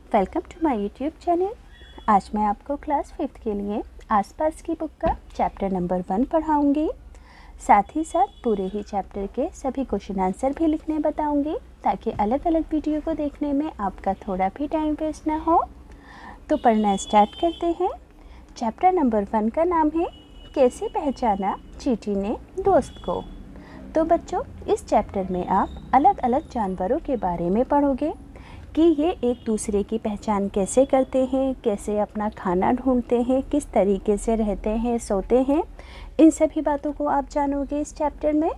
Welcome to my YouTube channel. आज मैं आपको क्लास 5th के लिए आसपास की बुक का चैप्टर नंबर 1 पढ़ाऊंगी। साथ ही साथ पूरे ही चैप्टर के सभी क्वेश्चन आंसर भी लिखने बताऊंगी, ताकि अलग अलग वीडियो को देखने में आपका थोड़ा भी टाइम वेस्ट ना हो। तो पढ़ना स्टार्ट करते हैं। चैप्टर नंबर 1 का नाम है कैसे पहचाना चींटी ने दोस्त को। तो बच्चों, इस चैप्टर में आप अलग अलग जानवरों के बारे में पढ़ोगे कि ये एक दूसरे की पहचान कैसे करते हैं, कैसे अपना खाना ढूंढते हैं, किस तरीके से रहते हैं, सोते हैं। इन सभी बातों को आप जानोगे इस चैप्टर में।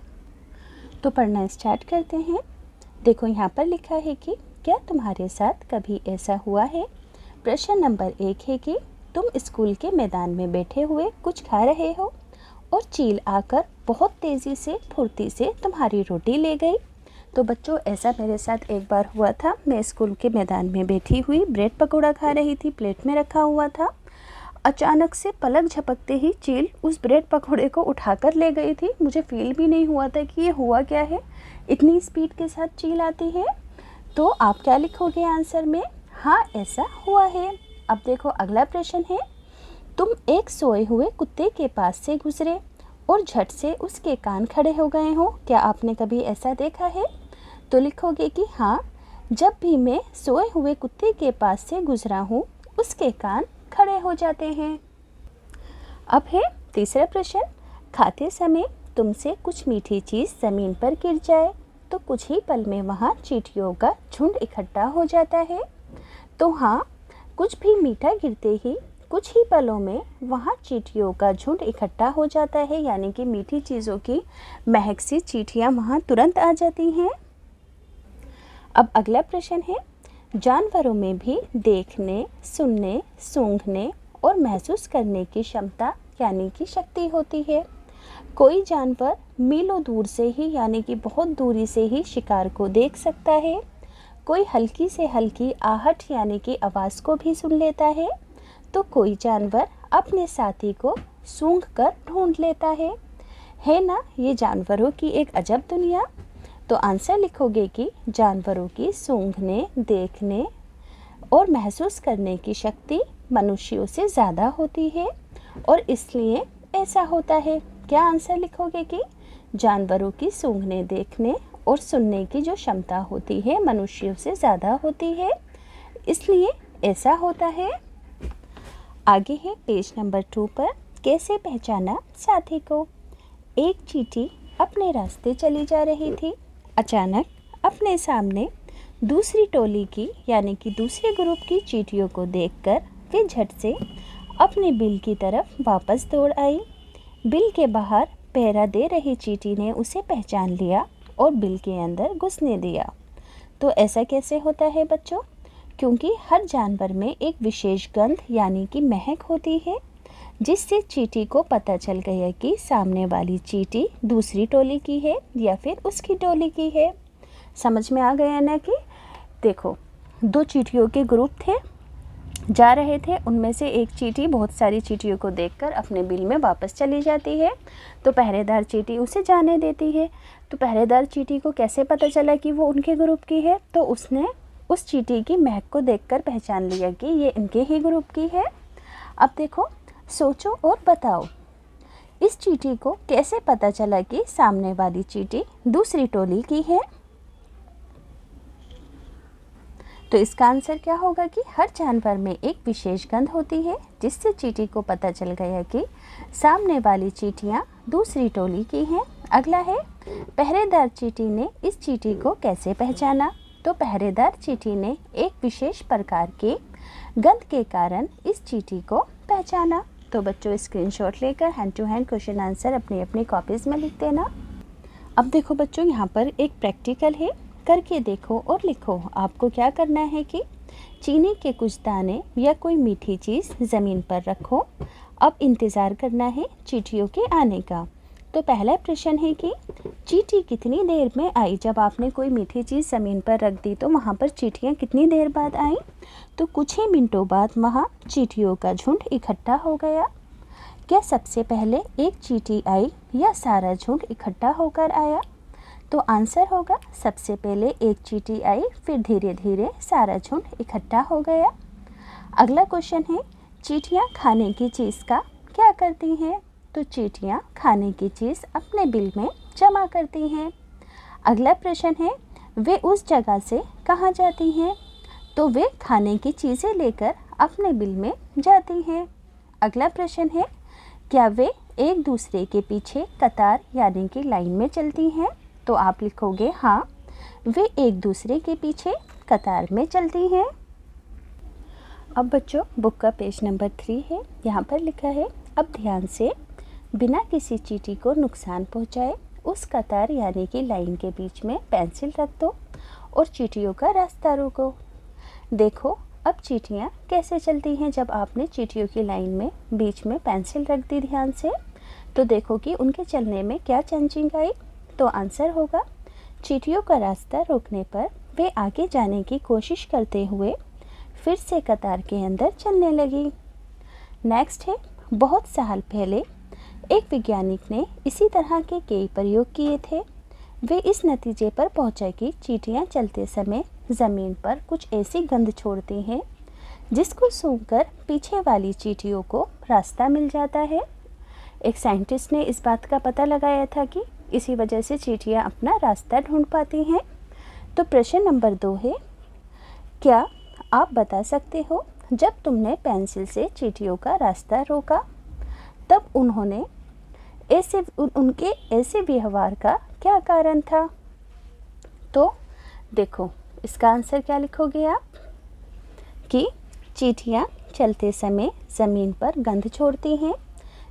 तो पढ़ना स्टार्ट करते हैं। देखो, यहाँ पर लिखा है कि क्या तुम्हारे साथ कभी ऐसा हुआ है। प्रश्न नंबर 1 है कि तुम स्कूल के मैदान में बैठे हुए कुछ खा रहे हो और चील आकर बहुत तेज़ी से फुर्ती से तुम्हारी रोटी ले गई। तो बच्चों, ऐसा मेरे साथ एक बार हुआ था। मैं स्कूल के मैदान में बैठी हुई ब्रेड पकौड़ा खा रही थी, प्लेट में रखा हुआ था। अचानक से पलक झपकते ही चील उस ब्रेड पकौड़े को उठाकर ले गई थी। मुझे फील भी नहीं हुआ था कि ये हुआ क्या है, इतनी स्पीड के साथ चील आती है। तो आप क्या लिखोगे आंसर में? हाँ, ऐसा हुआ है। अब देखो, अगला प्रश्न है, तुम एक सोए हुए कुत्ते के पास से गुजरे और झट से उसके कान खड़े हो गए हो। क्या आपने कभी ऐसा देखा है? तो लिखोगे कि हाँ, जब भी मैं सोए हुए कुत्ते के पास से गुजरा हूँ उसके कान खड़े हो जाते हैं। अब है तीसरा प्रश्न, खाते समय तुमसे कुछ मीठी चीज़ ज़मीन पर गिर जाए तो कुछ ही पल में वहाँ चींटियों का झुंड इकट्ठा हो जाता है। तो हाँ, कुछ भी मीठा गिरते ही कुछ ही पलों में वहाँ चींटियों का झुंड इकट्ठा हो जाता है, यानी कि मीठी चीज़ों की महक से चींटियाँ वहाँ तुरंत आ जाती हैं। अब अगला प्रश्न है, जानवरों में भी देखने, सुनने, सूंघने और महसूस करने की क्षमता यानी कि शक्ति होती है। कोई जानवर मीलों दूर से ही यानी कि बहुत दूरी से ही शिकार को देख सकता है। कोई हल्की से हल्की आहट यानी कि आवाज़ को भी सुन लेता है। तो कोई जानवर अपने साथी को सूंघ कर ढूंढ लेता है ना ये जानवरों की एक अजब दुनिया। तो आंसर लिखोगे कि जानवरों की सूंघने, देखने और महसूस करने की शक्ति मनुष्यों से ज़्यादा होती है और इसलिए ऐसा होता है। क्या आंसर लिखोगे कि जानवरों की सूंघने, देखने और सुनने की जो क्षमता होती है मनुष्यों से ज़्यादा होती है, इसलिए ऐसा होता है। आगे है पेज नंबर 2 पर, कैसे पहचाना साथी को। एक चींटी अपने रास्ते चली जा रही थी। अचानक अपने सामने दूसरी टोली की यानी कि दूसरे ग्रुप की चींटियों को देखकर वे झट से अपने बिल की तरफ वापस दौड़ आई। बिल के बाहर पहरा दे रही चींटी ने उसे पहचान लिया और बिल के अंदर घुसने दिया। तो ऐसा कैसे होता है बच्चों? क्योंकि हर जानवर में एक विशेष गंध यानी कि महक होती है, जिससे चींटी को पता चल गया कि सामने वाली चींटी दूसरी टोली की है या फिर उसकी टोली की है। समझ में आ गया ना? कि देखो, 2 चींटियों के ग्रुप थे, जा रहे थे। उनमें से एक चींटी बहुत सारी चींटियों को देखकर अपने बिल में वापस चली जाती है। तो पहरेदार चींटी उसे जाने देती है। तो पहरेदार चींटी को कैसे पता चला कि वो उनके ग्रुप की है? तो उसने उस चींटी की महक को देखकर पहचान लिया कि ये इनके ही ग्रुप की है। अब देखो, सोचो और बताओ, इस चींटी को कैसे पता चला कि सामने वाली चींटी दूसरी टोली की है? तो इसका आंसर क्या होगा कि हर जानवर में एक विशेष गंध होती है, जिससे चींटी को पता चल गया कि सामने वाली चींटियां दूसरी टोली की हैं। अगला है, पहरेदार चींटी ने इस चींटी को कैसे पहचाना। तो पहरेदार चींटी ने एक विशेष प्रकार के गंध के कारण इस चींटी को पहचाना। तो बच्चों, स्क्रीनशॉट लेकर hand to hand question answer अपनी अपनी कॉपीज़ में लिख देना। अब देखो बच्चों, यहाँ पर एक प्रैक्टिकल है, करके देखो और लिखो। आपको क्या करना है कि चीनी के कुछ दाने या कोई मीठी चीज़ ज़मीन पर रखो। अब इंतज़ार करना है चींटियों के आने का। तो पहला प्रश्न है कि चींटी कितनी देर में आई। जब आपने कोई मीठी चीज़ ज़मीन पर रख दी तो वहाँ पर चींटियाँ कितनी देर बाद आईं? तो कुछ ही मिनटों बाद वहाँ चींटियों का झुंड इकट्ठा हो गया। क्या सबसे पहले एक चींटी आई या सारा झुंड इकट्ठा होकर आया? तो आंसर होगा सबसे पहले एक चींटी आई, फिर धीरे धीरे सारा झुंड इकट्ठा हो गया। अगला क्वेश्चन है चींटियाँ खाने की चीज़ का क्या करती हैं? तो चींटियाँ खाने की चीज़ अपने बिल में जमा करती हैं। अगला प्रश्न है वे उस जगह से कहाँ जाती हैं? तो वे खाने की चीज़ें लेकर अपने बिल में जाती हैं। अगला प्रश्न है क्या वे एक दूसरे के पीछे कतार यानी कि लाइन में चलती हैं? तो आप लिखोगे हाँ, वे एक दूसरे के पीछे कतार में चलती हैं। अब बच्चों बुक का पेज नंबर 3 है। यहाँ पर लिखा है अब ध्यान से बिना किसी चींटी को नुकसान पहुँचाए उस कतार यानी कि लाइन के बीच में पेंसिल रख दो और चींटियों का रास्ता रोको। देखो अब चींटियाँ कैसे चलती हैं। जब आपने चींटियों की लाइन में बीच में पेंसिल रख दी ध्यान से, तो देखो कि उनके चलने में क्या चेंजिंग आई। तो आंसर होगा चींटियों का रास्ता रोकने पर वे आगे जाने की कोशिश करते हुए फिर से कतार के अंदर चलने लगी। नेक्स्ट है बहुत साल पहले एक वैज्ञानिक ने इसी तरह के कई प्रयोग किए थे। वे इस नतीजे पर पहुंचे कि चींटियां चलते समय ज़मीन पर कुछ ऐसी गंध छोड़ती हैं जिसको सूंघकर पीछे वाली चींटियों को रास्ता मिल जाता है। एक साइंटिस्ट ने इस बात का पता लगाया था कि इसी वजह से चींटियां अपना रास्ता ढूंढ पाती हैं। तो प्रश्न नंबर 2 है क्या आप बता सकते हो जब तुमने पेंसिल से चींटियों का रास्ता रोका तब उनके ऐसे व्यवहार का क्या कारण था? तो देखो इसका आंसर क्या लिखोगे आप कि चींटियां चलते समय ज़मीन पर गंध छोड़ती हैं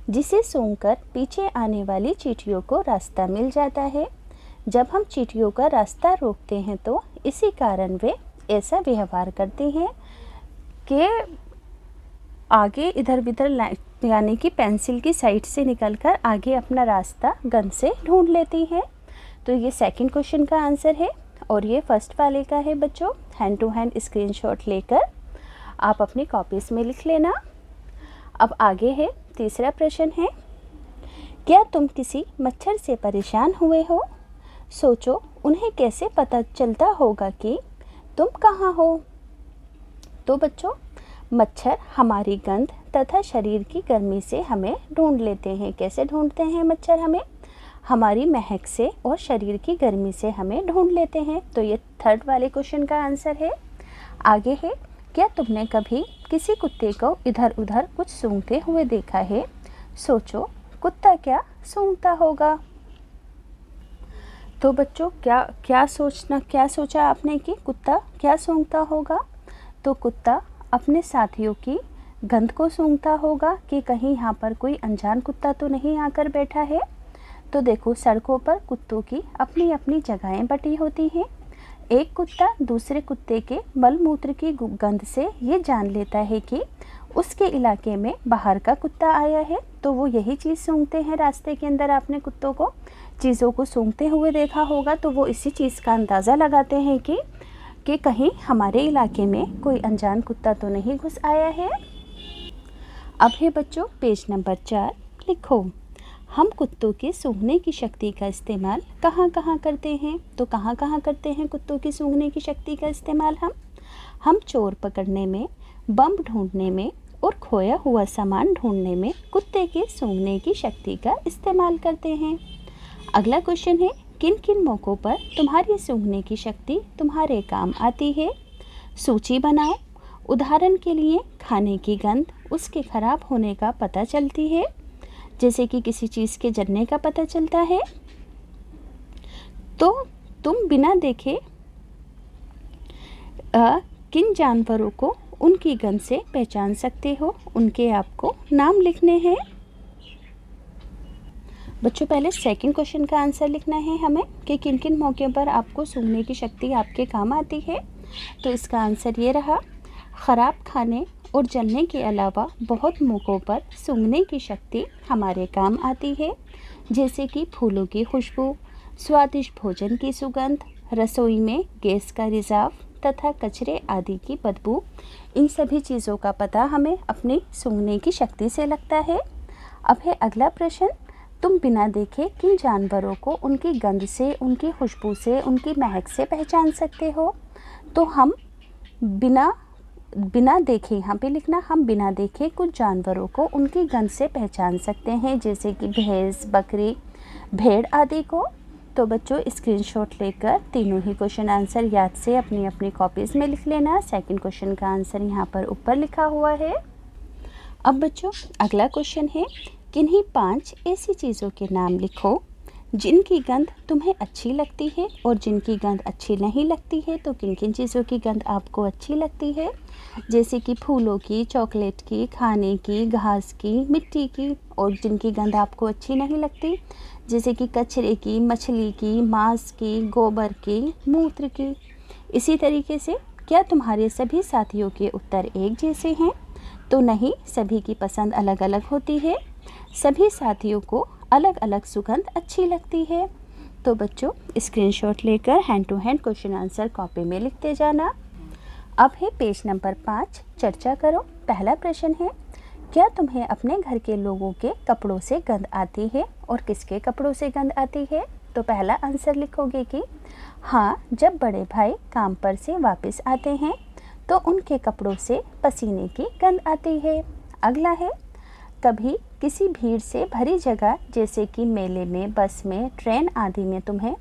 जिसे सूंघकर पीछे आने वाली चींटियों को रास्ता मिल जाता है। जब हम चींटियों का रास्ता रोकते हैं तो इसी कारण वे ऐसा व्यवहार करते हैं कि आगे इधर उधर यानी कि पेंसिल की साइड से निकलकर आगे अपना रास्ता गंध से ढूंढ लेती हैं। तो ये सेकंड क्वेश्चन का आंसर है और ये फर्स्ट वाले का है बच्चों। हैंड टू हैंड स्क्रीनशॉट लेकर आप अपनी कॉपीज़ में लिख लेना। अब आगे है तीसरा प्रश्न है क्या तुम किसी मच्छर से परेशान हुए हो? सोचो उन्हें कैसे पता चलता होगा कि तुम कहाँ हो? तो बच्चों मच्छर हमारी गंध तथा शरीर की गर्मी से हमें ढूंढ लेते हैं। कैसे ढूंढते हैं मच्छर हमें? हमारी महक से और शरीर की गर्मी से हमें ढूंढ लेते हैं। तो ये थर्ड वाले क्वेश्चन का आंसर है। आगे है क्या तुमने कभी किसी कुत्ते को इधर उधर कुछ सूंघते हुए देखा है? सोचो कुत्ता क्या सूंघता होगा? तो बच्चों क्या सोचा आपने कि कुत्ता क्या सूंघता होगा? तो कुत्ता अपने साथियों की गंध को सूंघता होगा कि कहीं यहाँ पर कोई अनजान कुत्ता तो नहीं आकर बैठा है। तो देखो सड़कों पर कुत्तों की अपनी अपनी जगहें बटी होती हैं। एक कुत्ता दूसरे कुत्ते के मलमूत्र की गंध से ये जान लेता है कि उसके इलाके में बाहर का कुत्ता आया है, तो वो यही चीज़ सूंघते हैं। रास्ते के अंदर आपने कुत्तों को चीज़ों को सूंघते हुए देखा होगा, तो वो इसी चीज़ का अंदाज़ा लगाते हैं कि कहीं हमारे इलाके में कोई अनजान कुत्ता तो नहीं घुस आया है। अब है बच्चों पेज नंबर 4 लिखो हम कुत्तों के सूंघने की शक्ति का इस्तेमाल कहाँ कहाँ करते हैं? तो कहाँ कहाँ करते हैं कुत्तों की सूंघने की शक्ति का इस्तेमाल? हम चोर पकड़ने में, बम ढूंढने में और खोया हुआ सामान ढूंढने में कुत्ते के सूंघने की शक्ति का इस्तेमाल करते हैं। अगला क्वेश्चन है किन किन मौक़ों पर तुम्हारी सूंघने की शक्ति तुम्हारे काम आती है? सूची बनाओ। उदाहरण के लिए खाने की गंध उसके खराब होने का पता चलती है, जैसे कि किसी चीज़ के जलने का पता चलता है। तो तुम बिना देखे किन जानवरों को उनकी गंध से पहचान सकते हो? उनके आपको नाम लिखने हैं। बच्चों पहले सेकंड क्वेश्चन का आंसर लिखना है हमें कि किन किन मौक़ों पर आपको सूंघने की शक्ति आपके काम आती है। तो इसका आंसर ये रहा ख़राब खाने और जलने के अलावा बहुत मौक़ों पर सूंघने की शक्ति हमारे काम आती है, जैसे कि फूलों की खुशबू, स्वादिष्ट भोजन की सुगंध, रसोई में गैस का रिज़ाव तथा कचरे आदि की बदबू। इन सभी चीज़ों का पता हमें अपनी सूंघने की शक्ति से लगता है। अब है अगला प्रश्न तुम बिना देखे किन जानवरों को उनकी गंध से, उनकी खुशबू से, उनकी महक से पहचान सकते हो? तो हम बिना देखे, यहाँ पे लिखना, हम बिना देखे कुछ जानवरों को उनकी गंध से पहचान सकते हैं, जैसे कि भैंस, बकरी, भेड़ आदि को। तो बच्चों स्क्रीनशॉट लेकर तीनों ही क्वेश्चन आंसर याद से अपनी अपनी कॉपीज़ में लिख लेना। सेकंड क्वेश्चन का आंसर यहाँ पर ऊपर लिखा हुआ है। अब बच्चों अगला क्वेश्चन है, किन्हीं 5 ऐसी चीज़ों के नाम लिखो जिनकी गंध तुम्हें अच्छी लगती है और जिनकी गंध अच्छी नहीं लगती है। तो किन किन चीज़ों की गंध आपको अच्छी लगती है? जैसे कि फूलों की, चॉकलेट की, खाने की, घास की, मिट्टी की। और जिनकी गंध आपको अच्छी नहीं लगती, जैसे कि कचरे की, मछली की, मांस की, गोबर की, मूत्र की। इसी तरीके से क्या तुम्हारे सभी साथियों के उत्तर एक जैसे हैं? तो नहीं, सभी की पसंद अलग अलग होती है। सभी साथियों को अलग अलग सुगंध अच्छी लगती है। तो बच्चों स्क्रीनशॉट लेकर hand to hand question answer copy में लिखते जाना। अब है पेज नंबर 5, चर्चा करो। पहला प्रश्न है, क्या तुम्हें अपने घर के लोगों के कपड़ों से गंध आती है और किसके कपड़ों से गंध आती है? तो पहला आंसर लिखोगे कि हाँ, जब बड़े भाई काम पर से वापस आते हैं तो उनके कपड़ों से पसीने की गंध आती है। अगला है, कभी किसी भीड़ से भरी जगह जैसे कि मेले में, बस में, ट्रेन आदि में तुम्हें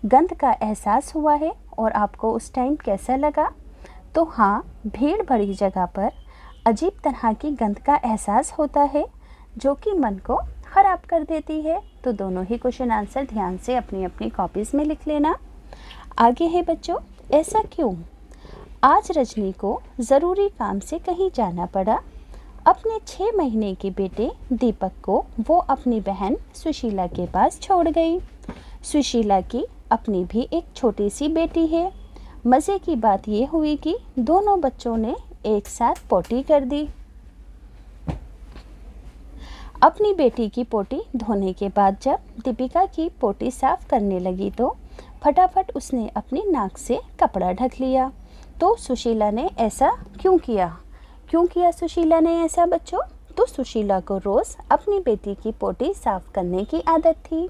गंध का एहसास हुआ है और आपको उस टाइम कैसा लगा? तो हाँ, भीड़ भरी जगह पर अजीब तरह की गंध का एहसास होता है जो कि मन को ख़राब कर देती है। तो दोनों ही क्वेश्चन आंसर ध्यान से अपनी अपनी कॉपीज़ में लिख लेना। आगे है बच्चों, ऐसा क्यों? आज रजनी को ज़रूरी काम से कहीं जाना पड़ा। अपने 6 महीने के बेटे दीपक को वो अपनी बहन सुशीला के पास छोड़ गई। सुशीला की अपनी भी एक छोटी सी बेटी है। मज़े की बात ये हुई कि दोनों बच्चों ने एक साथ पोटी कर दी। अपनी बेटी की पोटी धोने के बाद जब दीपिका की पोटी साफ करने लगी तो फटाफट उसने अपनी नाक से कपड़ा ढक लिया। तो सुशीला ने ऐसा क्यों किया? क्यों किया सुशीला ने ऐसा बच्चों? तो सुशीला को रोज़ अपनी बेटी की पोटी साफ करने की आदत थी।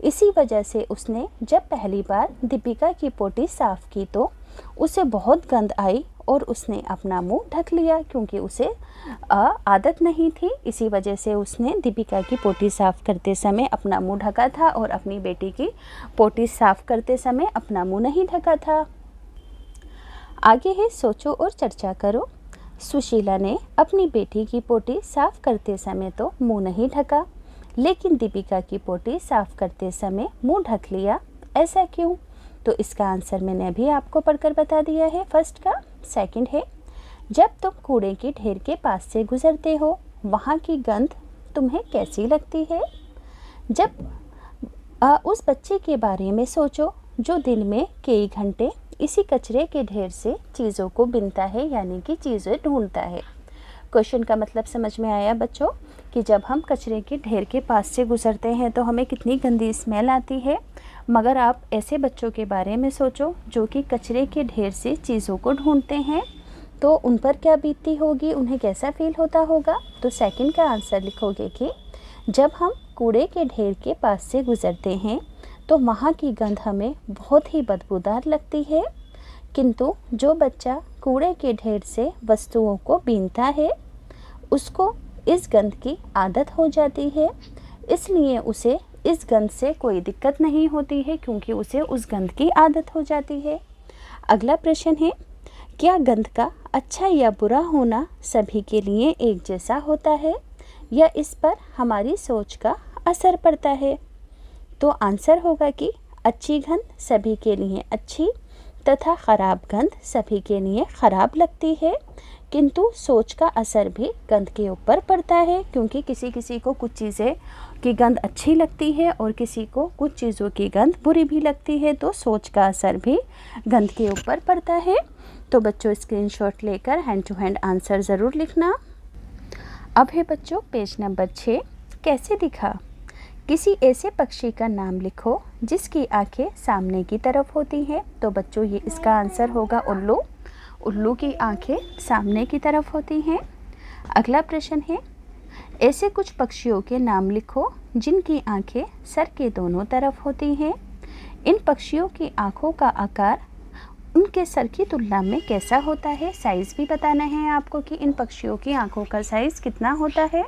इसी वजह से उसने जब पहली बार दीपिका की पोटी साफ की तो उसे बहुत गंध आई और उसने अपना मुंह ढक लिया, क्योंकि उसे आदत नहीं थी। इसी वजह से उसने दीपिका की पोटी साफ करते समय अपना मुंह ढका था और अपनी बेटी की पोटी साफ करते समय अपना मुंह नहीं ढका था। आगे है, सोचो और चर्चा करो। सुशीला ने अपनी बेटी की पोटी साफ करते समय तो मुंह नहीं ढका, लेकिन दीपिका की पोटी साफ करते समय मुंह ढक लिया। ऐसा क्यों? तो इसका आंसर मैंने अभी आपको पढ़कर बता दिया है फर्स्ट का। सेकंड है, जब तुम कूड़े के ढेर के पास से गुजरते हो वहाँ की गंध तुम्हें कैसी लगती है? जब उस बच्चे के बारे में सोचो जो दिन में कई घंटे इसी कचरे के ढेर से चीज़ों को बिनता है, यानी कि चीज़ें ढूंढता है। क्वेश्चन का मतलब समझ में आया बच्चों कि जब हम कचरे के ढेर के पास से गुजरते हैं तो हमें कितनी गंदी स्मेल आती है। मगर आप ऐसे बच्चों के बारे में सोचो जो कि कचरे के ढेर से चीज़ों को ढूंढते हैं, तो उन पर क्या बीतती होगी, उन्हें कैसा फील होता होगा? तो सेकंड का आंसर लिखोगे कि जब हम कूड़े के ढेर के पास से गुजरते हैं तो वहाँ की गंध हमें बहुत ही बदबूदार लगती है, किंतु जो बच्चा कूड़े के ढेर से वस्तुओं को बीनता है उसको इस गंध की आदत हो जाती है, इसलिए उसे इस गंध से कोई दिक्कत नहीं होती है, क्योंकि उसे उस गंध की आदत हो जाती है। अगला प्रश्न है, क्या गंध का अच्छा या बुरा होना सभी के लिए एक जैसा होता है या इस पर हमारी सोच का असर पड़ता है? तो आंसर होगा कि अच्छी गंध सभी के लिए अच्छी तथा ख़राब गंध सभी के लिए ख़राब लगती है, किंतु सोच का असर भी गंध के ऊपर पड़ता है, क्योंकि किसी किसी को कुछ चीज़ें की गंध अच्छी लगती है और किसी को कुछ चीज़ों की गंध बुरी भी लगती है, तो सोच का असर भी गंध के ऊपर पड़ता है। तो बच्चों स्क्रीनशॉट लेकर हैंड टू हैंड आंसर ज़रूर लिखना। अब है बच्चों पेज नंबर 6, कैसे दिखा? किसी ऐसे पक्षी का नाम लिखो जिसकी आंखें सामने की तरफ होती हैं। तो बच्चों ये इसका आंसर होगा उल्लू। उल्लू की आंखें सामने की तरफ होती हैं। अगला प्रश्न है, ऐसे कुछ पक्षियों के नाम लिखो जिनकी आंखें सर के दोनों तरफ होती हैं। इन पक्षियों की आंखों का आकार उनके सर की तुलना में कैसा होता है? साइज़ भी बताना है आपको कि इन पक्षियों की आंखों का साइज़ कितना होता है।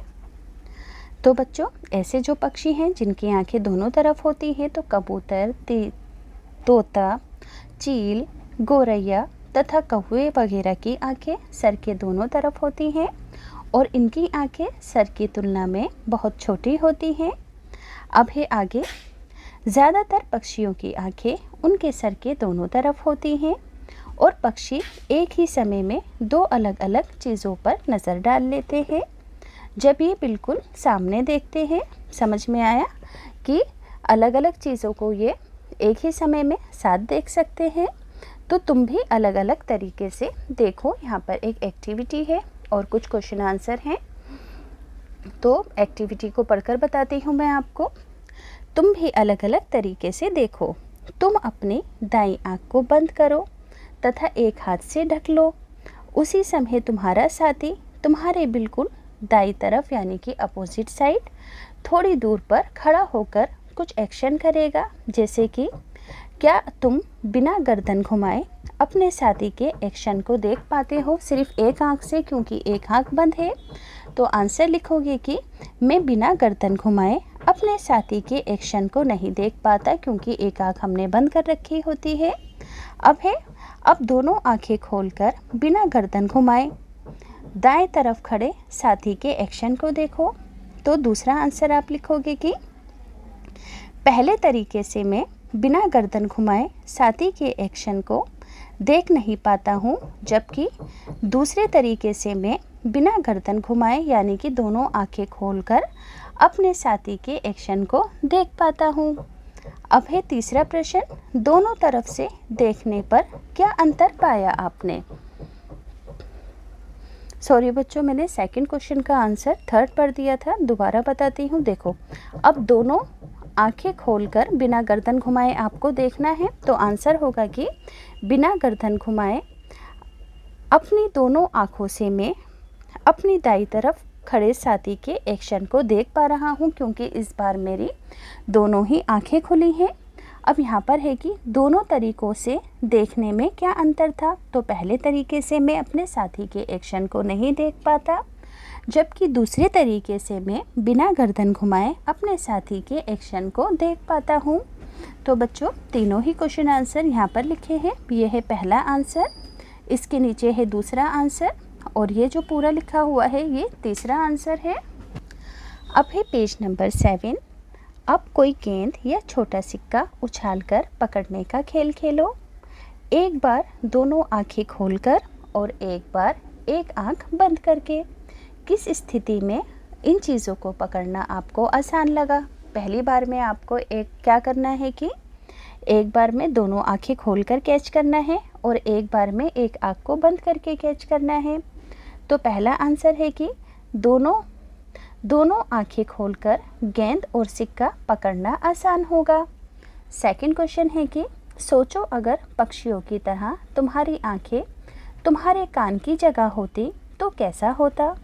तो बच्चों, ऐसे जो पक्षी हैं जिनकी आंखें दोनों तरफ होती हैं, तो कबूतर, तोता, चील, गौरैया तथा कौवे वगैरह की आंखें सर के दोनों तरफ होती हैं और इनकी आंखें सर की तुलना में बहुत छोटी होती हैं। अब है आगे, ज़्यादातर पक्षियों की आंखें उनके सर के दोनों तरफ होती हैं और पक्षी एक ही समय में दो अलग अलग चीज़ों पर नज़र डाल लेते हैं जब ये बिल्कुल सामने देखते हैं। समझ में आया कि अलग अलग चीज़ों को ये एक ही समय में साथ देख सकते हैं। तो तुम भी अलग अलग तरीके से देखो। यहाँ पर एक एक्टिविटी है और कुछ क्वेश्चन आंसर हैं। तो एक्टिविटी को पढ़कर बताती हूँ मैं आपको। तुम भी अलग अलग तरीके से देखो। तुम अपनी दाईं आँख को बंद करो तथा एक हाथ से ढक लो। उसी समय तुम्हारा साथी तुम्हारे बिल्कुल दाईं तरफ यानी कि अपोजिट साइड थोड़ी दूर पर खड़ा होकर कुछ एक्शन करेगा। जैसे कि क्या तुम बिना गर्दन घुमाए अपने साथी के एक्शन को देख पाते हो सिर्फ एक आँख से, क्योंकि एक आँख बंद है। तो आंसर लिखोगे कि मैं बिना गर्दन घुमाए अपने साथी के एक्शन को नहीं देख पाता, क्योंकि एक आँख हमने बंद कर रखी होती है। अब दोनों आंखें खोलकर बिना गर्दन घुमाए दाएं तरफ खड़े साथी के एक्शन को देखो। तो दूसरा आंसर आप लिखोगे कि पहले तरीके से मैं बिना गर्दन घुमाए साथी के एक्शन को देख नहीं पाता हूँ, जबकि दूसरे तरीके से मैं बिना गर्दन घुमाए यानी कि दोनों आंखें खोलकर अपने साथी के एक्शन को देख पाता हूँ। अब है तीसरा प्रश्न, दोनों तरफ से देखने पर क्या अंतर पाया आपने? सॉरी बच्चों, मैंने सेकंड क्वेश्चन का आंसर थर्ड पढ़ दिया था, दोबारा बताती हूँ। देखो, अब दोनों आंखें खोलकर बिना गर्दन घुमाए आपको देखना है। तो आंसर होगा कि बिना गर्दन घुमाए अपनी दोनों आँखों से मैं अपनी दाईं तरफ खड़े साथी के एक्शन को देख पा रहा हूँ, क्योंकि इस बार मेरी दोनों ही आंखें खुली हैं। अब यहाँ पर है कि दोनों तरीक़ों से देखने में क्या अंतर था। तो पहले तरीके से मैं अपने साथी के एक्शन को नहीं देख पाता, जबकि दूसरे तरीके से मैं बिना गर्दन घुमाए अपने साथी के एक्शन को देख पाता हूँ। तो बच्चों, तीनों ही क्वेश्चन आंसर यहाँ पर लिखे हैं। ये है पहला आंसर, इसके नीचे है दूसरा आंसर और ये जो पूरा लिखा हुआ है ये तीसरा आंसर है। अब है पेज नंबर 7। अब कोई गेंद या छोटा सिक्का उछालकर पकड़ने का खेल खेलो। एक बार दोनों आंखें खोलकर और एक बार एक आंख बंद करके। किस स्थिति में इन चीज़ों को पकड़ना आपको आसान लगा? पहली बार में आपको क्या करना है कि एक बार में दोनों आंखें खोलकर कैच करना है और एक बार में एक आंख को बंद करके कैच करना है। तो पहला आंसर है कि दोनों आंखें खोलकर गेंद और सिक्का पकड़ना आसान होगा। सेकंड क्वेश्चन है कि सोचो अगर पक्षियों की तरह तुम्हारी आंखें तुम्हारे कान की जगह होती तो कैसा होता?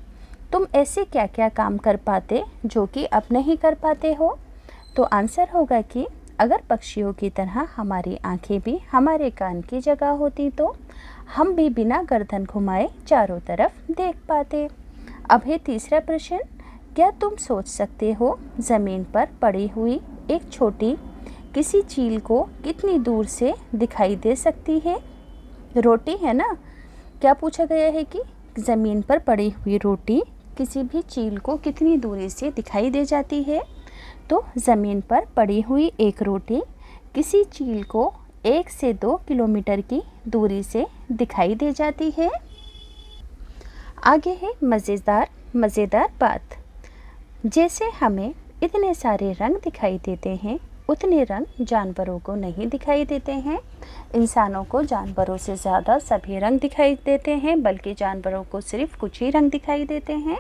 तुम ऐसे क्या क्या काम कर पाते जो कि अब नहीं कर पाते हो? तो आंसर होगा कि अगर पक्षियों की तरह हमारी आंखें भी हमारे कान की जगह होती तो हम भी बिना गर्दन घुमाए चारों तरफ देख पाते। अब है तीसरा प्रश्न, क्या तुम सोच सकते हो ज़मीन पर पड़ी हुई एक छोटी किसी चील को कितनी दूर से दिखाई दे सकती है? रोटी है ना। क्या पूछा गया है कि ज़मीन पर पड़ी हुई रोटी किसी भी चील को कितनी दूरी से दिखाई दे जाती है? तो ज़मीन पर पड़ी हुई एक रोटी किसी चील को 1 से 2 किलोमीटर की दूरी से दिखाई दे जाती है। आगे है मज़ेदार बात। जैसे हमें इतने सारे रंग दिखाई देते हैं, उतने रंग जानवरों को नहीं दिखाई देते हैं। इंसानों को जानवरों से ज़्यादा सभी रंग दिखाई देते हैं, बल्कि जानवरों को सिर्फ कुछ ही रंग दिखाई देते हैं।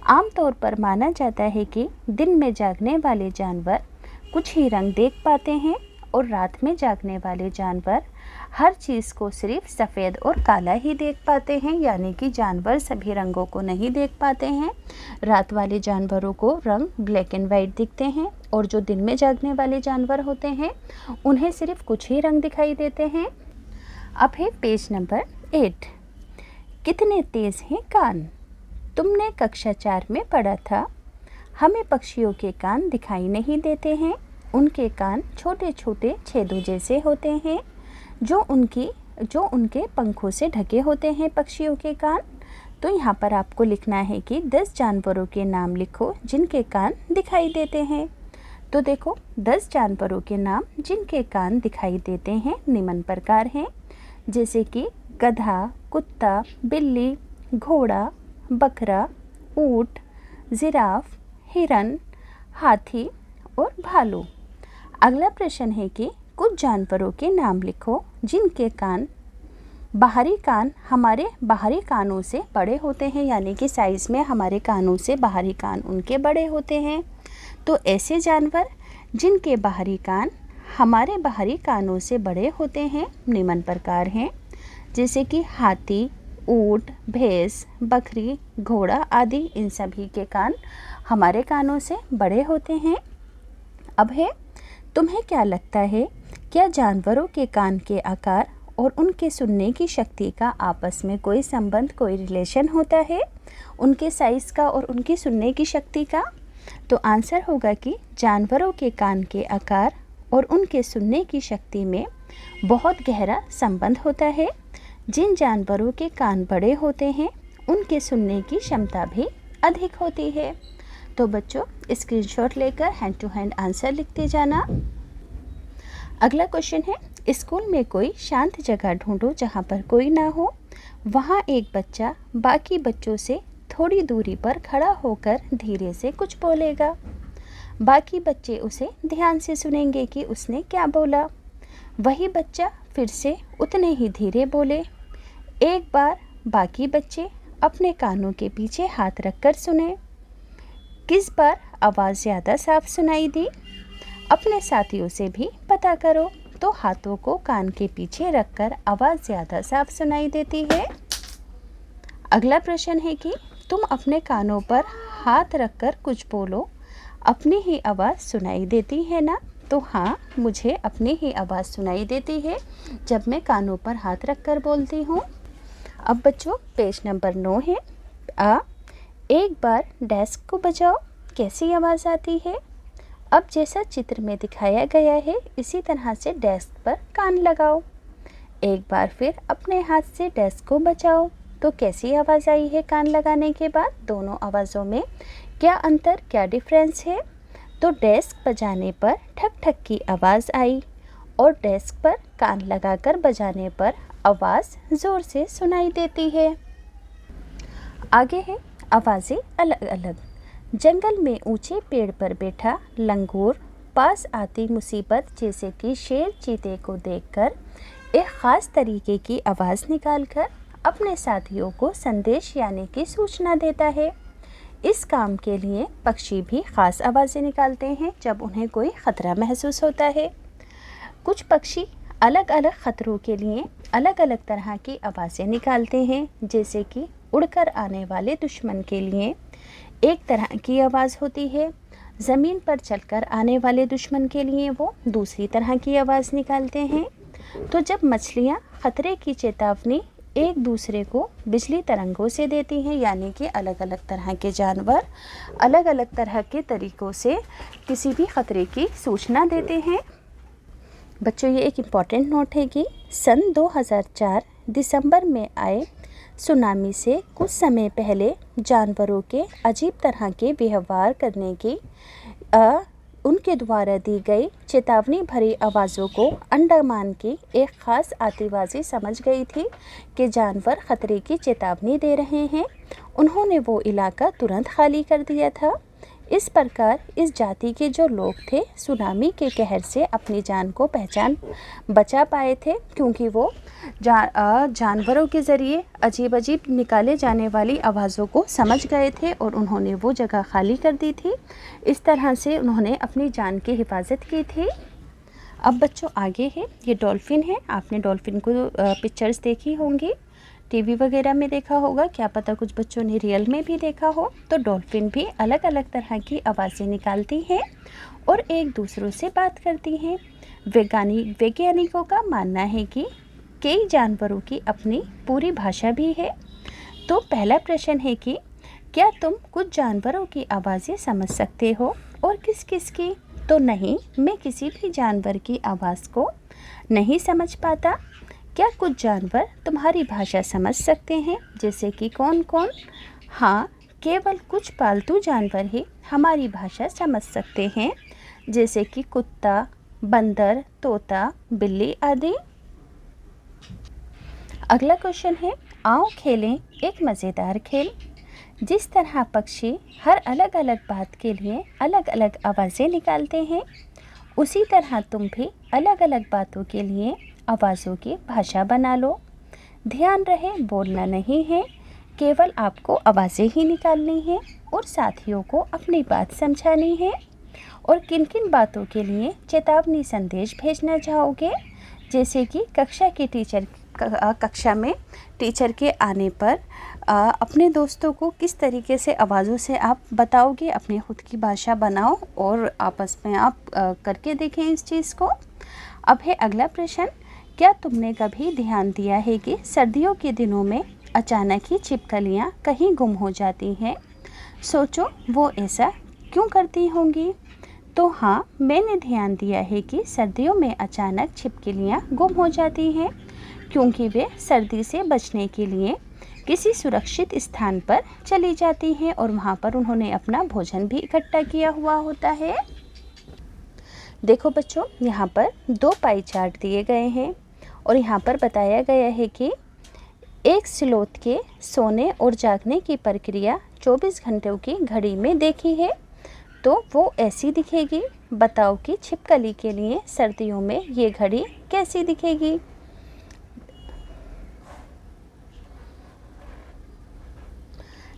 आमतौर पर माना जाता है कि दिन में जागने वाले जानवर कुछ ही रंग देख पाते हैं और रात में जागने वाले जानवर हर चीज़ को सिर्फ सफ़ेद और काला ही देख पाते हैं, यानी कि जानवर सभी रंगों को नहीं देख पाते हैं। रात वाले जानवरों को रंग ब्लैक एंड वाइट दिखते हैं और जो दिन में जागने वाले जानवर होते हैं उन्हें सिर्फ कुछ ही रंग दिखाई देते हैं। अब है पेज नंबर 8। कितने तेज़ हैं कान। तुमने कक्षा 4 में पढ़ा था। हमें पक्षियों के कान दिखाई नहीं देते हैं, उनके कान छोटे छोटे छेदों जैसे होते हैं जो उनके पंखों से ढके होते हैं पक्षियों के कान। तो यहाँ पर आपको लिखना है कि 10 जानवरों के नाम लिखो जिनके कान दिखाई देते हैं। तो देखो 10 जानवरों के नाम जिनके कान दिखाई देते हैं निम्न प्रकार हैं, जैसे कि गधा, कुत्ता, बिल्ली, घोड़ा, बकरा, ऊँट, जिराफ, हिरन, हाथी और भालू। अगला प्रश्न है कि कुछ जानवरों के नाम लिखो जिनके बाहरी कान हमारे बाहरी कानों से बड़े होते हैं, यानी कि साइज़ में हमारे कानों से बाहरी कान उनके बड़े होते हैं। तो ऐसे जानवर जिनके बाहरी कान हमारे बाहरी कानों से बड़े होते हैं निम्न प्रकार हैं, जैसे कि हाथी, ऊँट, भैंस, बकरी, घोड़ा आदि। इन सभी के कान हमारे कानों से बड़े होते हैं। अब है, तुम्हें क्या लगता है, क्या जानवरों के कान के आकार और उनके सुनने की शक्ति का आपस में कोई संबंध, कोई रिलेशन होता है, उनके साइज़ का और उनकी सुनने की शक्ति का? तो आंसर होगा कि जानवरों के कान के आकार और उनके सुनने की शक्ति में बहुत गहरा संबंध होता है। जिन जानवरों के कान बड़े होते हैं उनके सुनने की क्षमता भी अधिक होती है। तो बच्चों स्क्रीनशॉट लेकर हैंड टू हैंड आंसर लिखते जाना। अगला क्वेश्चन है, स्कूल में कोई शांत जगह ढूंढो जहाँ पर कोई ना हो। वहाँ एक बच्चा बाकी बच्चों से थोड़ी दूरी पर खड़ा होकर धीरे से कुछ बोलेगा। बाकी बच्चे उसे ध्यान से सुनेंगे कि उसने क्या बोला। वही बच्चा फिर से उतने ही धीरे बोले। एक बार बाकी बच्चे अपने कानों के पीछे हाथ रखकर सुने। किस बार आवाज़ ज़्यादा साफ सुनाई दी? अपने साथियों से भी पता करो। तो हाथों को कान के पीछे रखकर आवाज़ ज़्यादा साफ सुनाई देती है। अगला प्रश्न है कि तुम अपने कानों पर हाथ रखकर कुछ बोलो, अपनी ही आवाज़ सुनाई देती है ना? तो हाँ, मुझे अपनी ही आवाज़ सुनाई देती है जब मैं कानों पर हाथ रखकर बोलती हूँ। अब बच्चों पेज नंबर 9 है। एक बार डेस्क को बजाओ, कैसी आवाज़ आती है? अब जैसा चित्र में दिखाया गया है इसी तरह से डेस्क पर कान लगाओ। एक बार फिर अपने हाथ से डेस्क को बजाओ, तो कैसी आवाज़ आई है कान लगाने के बाद? दोनों आवाज़ों में क्या अंतर, क्या डिफरेंस है? तो डेस्क बजाने पर ठक ठक की आवाज़ आई और डेस्क पर कान लगाकर बजाने पर आवाज़ ज़ोर से सुनाई देती है। आगे है आवाज़ें अलग अलग। जंगल में ऊंचे पेड़ पर बैठा लंगूर पास आती मुसीबत जैसे कि शेर चीते को देखकर एक ख़ास तरीके की आवाज़ निकालकर अपने साथियों को संदेश यानी कि सूचना देता है। इस काम के लिए पक्षी भी ख़ास आवाज़ें निकालते हैं जब उन्हें कोई ख़तरा महसूस होता है। कुछ पक्षी अलग अलग ख़तरों के लिए अलग अलग तरह की आवाज़ें निकालते हैं, जैसे कि उड़कर आने वाले दुश्मन के लिए एक तरह की आवाज़ होती है, ज़मीन पर चलकर आने वाले दुश्मन के लिए वो दूसरी तरह की आवाज़ निकालते हैं। तो जब मछलियाँ ख़तरे की चेतावनी एक दूसरे को बिजली तरंगों से देती हैं, यानी कि अलग अलग तरह के जानवर अलग अलग तरह के तरीक़ों से किसी भी ख़तरे की सूचना देते हैं। बच्चों ये एक इम्पॉर्टेंट नोट है कि सन 2004 दिसंबर में आए सुनामी से कुछ समय पहले जानवरों के अजीब तरह के व्यवहार करने की उनके द्वारा दी गई चेतावनी भरी आवाज़ों को अंडमान की एक ख़ास आतिवासी समझ गई थी कि जानवर ख़तरे की चेतावनी दे रहे हैं। उन्होंने वो इलाका तुरंत खाली कर दिया था। इस प्रकार इस जाति के जो लोग थे सुनामी के कहर से अपनी जान को बचा पाए थे, क्योंकि वो जानवरों के ज़रिए अजीब अजीब निकाले जाने वाली आवाज़ों को समझ गए थे और उन्होंने वो जगह खाली कर दी थी। इस तरह से उन्होंने अपनी जान की हिफाजत की थी। अब बच्चों आगे है, ये डॉल्फिन है। आपने डॉल्फिन को पिक्चर्स देखी होंगी, टीवी वगैरह में देखा होगा, क्या पता कुछ बच्चों ने रियल में भी देखा हो। तो डॉल्फिन भी अलग अलग तरह की आवाज़ें निकालती हैं और एक दूसरों से बात करती हैं। वैज्ञानिकों का मानना है कि कई जानवरों की अपनी पूरी भाषा भी है। तो पहला प्रश्न है कि क्या तुम कुछ जानवरों की आवाज़ें समझ सकते हो और किस किस की? तो नहीं, मैं किसी भी जानवर की आवाज़ को नहीं समझ पाता। क्या कुछ जानवर तुम्हारी भाषा समझ सकते हैं? जैसे कि कौन कौन? हाँ, केवल कुछ पालतू जानवर ही हमारी भाषा समझ सकते हैं, जैसे कि कुत्ता, बंदर, तोता, बिल्ली आदि। अगला क्वेश्चन है, आओ खेलें एक मज़ेदार खेल। जिस तरह पक्षी हर अलग अलग बात के लिए अलग अलग आवाज़ें निकालते हैं, उसी तरह तुम भी अलग अलग बातों के लिए आवाज़ों की भाषा बना लो। ध्यान रहे, बोलना नहीं है, केवल आपको आवाज़ें ही निकालनी हैं और साथियों को अपनी बात समझानी है। और किन किन बातों के लिए चेतावनी संदेश भेजना चाहोगे? जैसे कि कक्षा में टीचर के आने पर अपने दोस्तों को किस तरीके से आवाज़ों से आप बताओगे, अपनी खुद की भाषा बनाओ और आपस में आप करके देखें इस चीज़ को। अब है अगला प्रश्न, क्या तुमने कभी ध्यान दिया है कि सर्दियों के दिनों में अचानक ही छिपकलियाँ कहीं गुम हो जाती हैं? सोचो वो ऐसा क्यों करती होंगी? तो हाँ, मैंने ध्यान दिया है कि सर्दियों में अचानक छिपकलियाँ गुम हो जाती हैं क्योंकि वे सर्दी से बचने के लिए किसी सुरक्षित स्थान पर चली जाती हैं और वहाँ पर उन्होंने अपना भोजन भी इकट्ठा किया हुआ होता है। देखो बच्चों, यहाँ पर 2 पाई चार्ट दिए गए हैं और यहाँ पर बताया गया है कि एक स्लोथ के सोने और जागने की प्रक्रिया 24 घंटों की घड़ी में देखी है, तो वो ऐसी दिखेगी। बताओ कि छिपकली के लिए सर्दियों में ये घड़ी कैसी दिखेगी?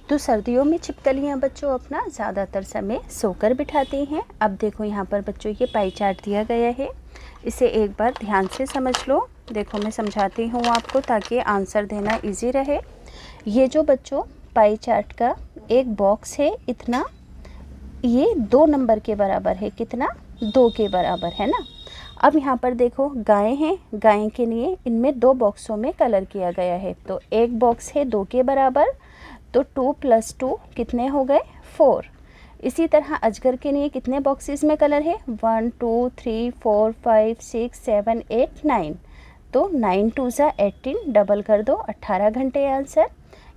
तो सर्दियों में छिपकलियाँ बच्चों अपना ज़्यादातर समय सोकर बिठाती हैं। अब देखो यहाँ पर बच्चों ये पाई चार्ट दिया गया है, इसे एक बार ध्यान से समझ लो। देखो मैं समझाती हूँ आपको ताकि आंसर देना इजी रहे। ये जो बच्चों पाई चार्ट का एक बॉक्स है, इतना, ये 2 नंबर के बराबर है। कितना? 2 के बराबर है ना। अब यहाँ पर देखो गाय हैं, गाय के लिए इनमें 2 बॉक्सों में कलर किया गया है। तो एक बॉक्स है 2 के बराबर, तो 2 + 2 कितने हो गए? 4। इसी तरह अजगर के लिए कितने बॉक्सेस में कलर है? 1 2 3 4 5 6 7 8 9। तो 9 2 = 18, डबल कर दो, 18 घंटे आंसर।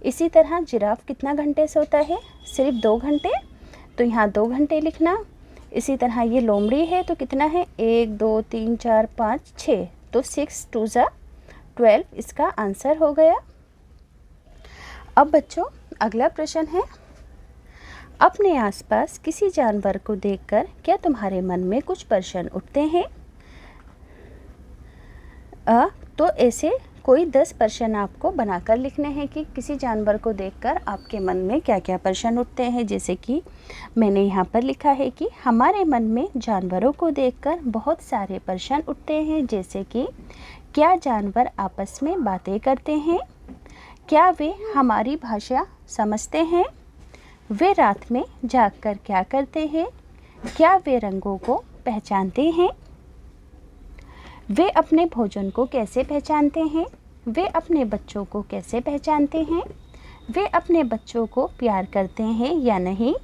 इसी तरह जिराफ कितना घंटे सोता है? सिर्फ 2 घंटे, तो यहाँ 2 घंटे लिखना। इसी तरह ये लोमड़ी है, तो कितना है? 1 2 3 4 5 6, तो 6 2 = 12, इसका आंसर हो गया। अब बच्चों अगला प्रश्न है, अपने आसपास किसी जानवर को देखकर क्या तुम्हारे मन में कुछ प्रश्न उठते हैं? तो ऐसे कोई 10 प्रश्न आपको बनाकर लिखने हैं कि किसी जानवर को देखकर आपके मन में क्या क्या प्रश्न उठते हैं। जैसे कि मैंने यहाँ पर लिखा है कि हमारे मन में जानवरों को देखकर बहुत सारे प्रश्न उठते हैं, जैसे कि क्या जानवर आपस में बातें करते हैं? क्या वे हमारी भाषा समझते हैं? वे रात में जागकर क्या करते हैं? क्या वे रंगों को पहचानते हैं? वे अपने भोजन को कैसे पहचानते हैं? वे अपने बच्चों को कैसे पहचानते हैं? वे अपने बच्चों को प्यार करते हैं या नहीं?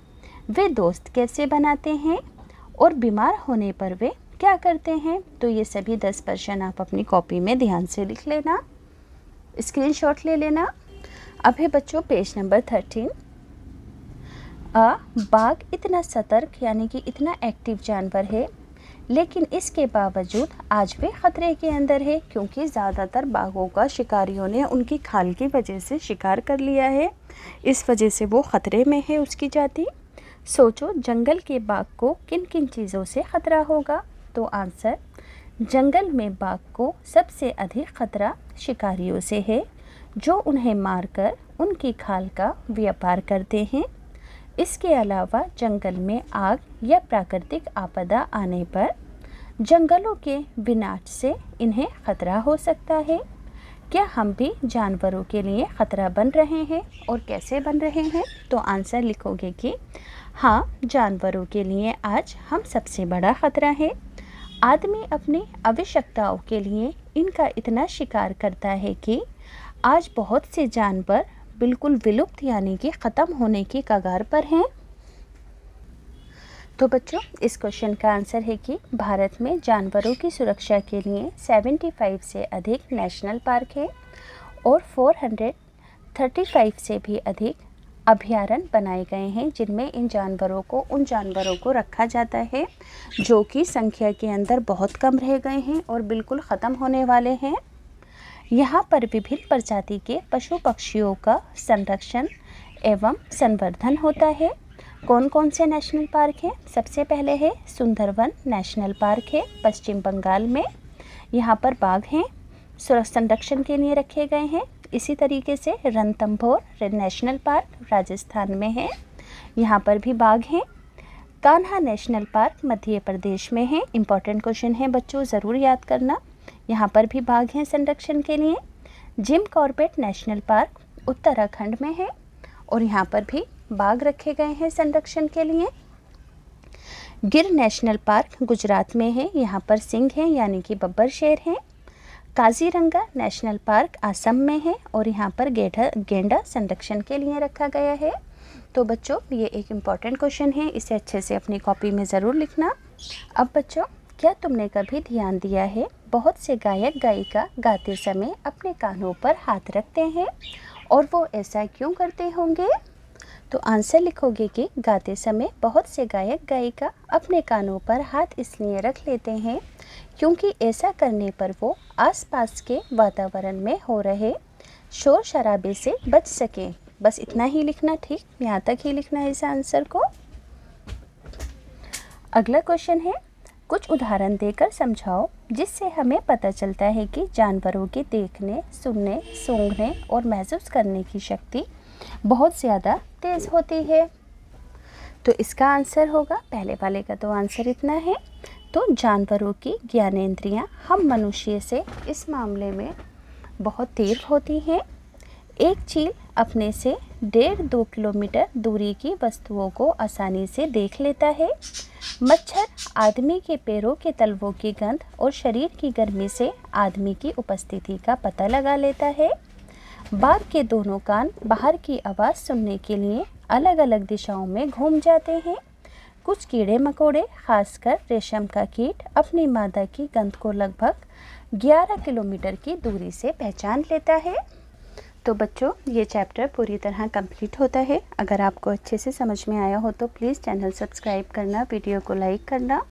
वे दोस्त कैसे बनाते हैं? और बीमार होने पर वे क्या करते हैं? तो ये सभी 10 प्रश्न आप अपनी कॉपी में ध्यान से लिख लेना, स्क्रीनशॉट ले लेना। अब है बच्चों पेज नंबर 13। बाघ इतना सतर्क यानी कि इतना एक्टिव जानवर है, लेकिन इसके बावजूद आज भी खतरे के अंदर है, क्योंकि ज़्यादातर बाघों का शिकारियों ने उनकी खाल की वजह से शिकार कर लिया है। इस वजह से वो खतरे में है, उसकी जाति। सोचो जंगल के बाघ को किन किन चीज़ों से खतरा होगा? तो आंसर, जंगल में बाघ को सबसे अधिक खतरा शिकारियों से है, जो उन्हें मारकर उनकी खाल का व्यापार करते हैं। इसके अलावा जंगल में आग या प्राकृतिक आपदा आने पर जंगलों के विनाश से इन्हें खतरा हो सकता है। क्या हम भी जानवरों के लिए खतरा बन रहे हैं और कैसे बन रहे हैं? तो आंसर लिखोगे कि हाँ, जानवरों के लिए आज हम सबसे बड़ा खतरा है। आदमी अपनी आवश्यकताओं के लिए इनका इतना शिकार करता है कि आज बहुत से जानवर बिल्कुल विलुप्त यानी कि ख़त्म होने की कगार पर हैं। तो बच्चों, इस क्वेश्चन का आंसर है कि भारत में जानवरों की सुरक्षा के लिए 75 से अधिक नेशनल पार्क है और 435 से भी अधिक अभयारण्य बनाए गए हैं, जिनमें उन जानवरों को रखा जाता है जो कि संख्या के अंदर बहुत कम रह गए हैं और बिल्कुल ख़त्म होने वाले हैं। यहाँ पर विभिन्न प्रजाति के पशु पक्षियों का संरक्षण एवं संवर्धन होता है। कौन कौन से नेशनल पार्क हैं? सबसे पहले है सुंदरवन नेशनल पार्क है पश्चिम बंगाल में। यहाँ पर बाघ हैं, संरक्षण के लिए रखे गए हैं। इसी तरीके से रणथंभौर नेशनल पार्क राजस्थान में है, यहाँ पर भी बाघ हैं। कान्हा नेशनल पार्क मध्य प्रदेश में है। इम्पॉर्टेंट क्वेश्चन है बच्चों, ज़रूर याद करना। यहाँ पर भी बाघ हैं संरक्षण के लिए। Jim Corbett national park Uttarakhand में है और यहाँ पर भी बाघ रखे गए हैं संरक्षण के लिए। गिर नेशनल पार्क गुजरात में है, यहाँ पर सिंह हैं यानी कि बब्बर शेर हैं। काजीरंगा नेशनल पार्क असम में है और यहाँ पर गेंडा संरक्षण के लिए रखा गया है। तो बच्चों, ये एक इम्पॉर्टेंट क्वेश्चन है, इसे अच्छे से अपनी कॉपी में ज़रूर लिखना। अब बच्चों, क्या तुमने कभी ध्यान दिया है बहुत से गायक गायिका गाते समय अपने कानों पर हाथ रखते हैं और वो ऐसा क्यों करते होंगे? तो आंसर लिखोगे कि गाते समय बहुत से गायक गायिका अपने कानों पर हाथ इसलिए रख लेते हैं क्योंकि ऐसा करने पर वो आसपास के वातावरण में हो रहे शोर शराबे से बच सकें। बस इतना ही लिखना, ठीक, यहाँ तक ही लिखना है इस आंसर को। अगला क्वेश्चन है, कुछ उदाहरण देकर समझाओ जिससे हमें पता चलता है कि जानवरों के देखने, सुनने, सूंघने और महसूस करने की शक्ति बहुत ज़्यादा तेज़ होती है। तो इसका आंसर होगा, पहले वाले का तो आंसर इतना है। तो जानवरों की ज्ञानेंद्रियां हम मनुष्य से इस मामले में बहुत तेज होती हैं। एक चील अपने से 1.5-2 किलोमीटर दूरी की वस्तुओं को आसानी से देख लेता है। मच्छर आदमी के पैरों के तलवों की गंध और शरीर की गर्मी से आदमी की उपस्थिति का पता लगा लेता है। बाघ के दोनों कान बाहर की आवाज़ सुनने के लिए अलग अलग दिशाओं में घूम जाते हैं। कुछ कीड़े मकोड़े, खासकर रेशम का कीट, अपनी मादा की गंध को लगभग 11 किलोमीटर की दूरी से पहचान लेता है। तो बच्चों, ये चैप्टर पूरी तरह कंप्लीट होता है। अगर आपको अच्छे से समझ में आया हो तो प्लीज़ चैनल सब्सक्राइब करना, वीडियो को लाइक करना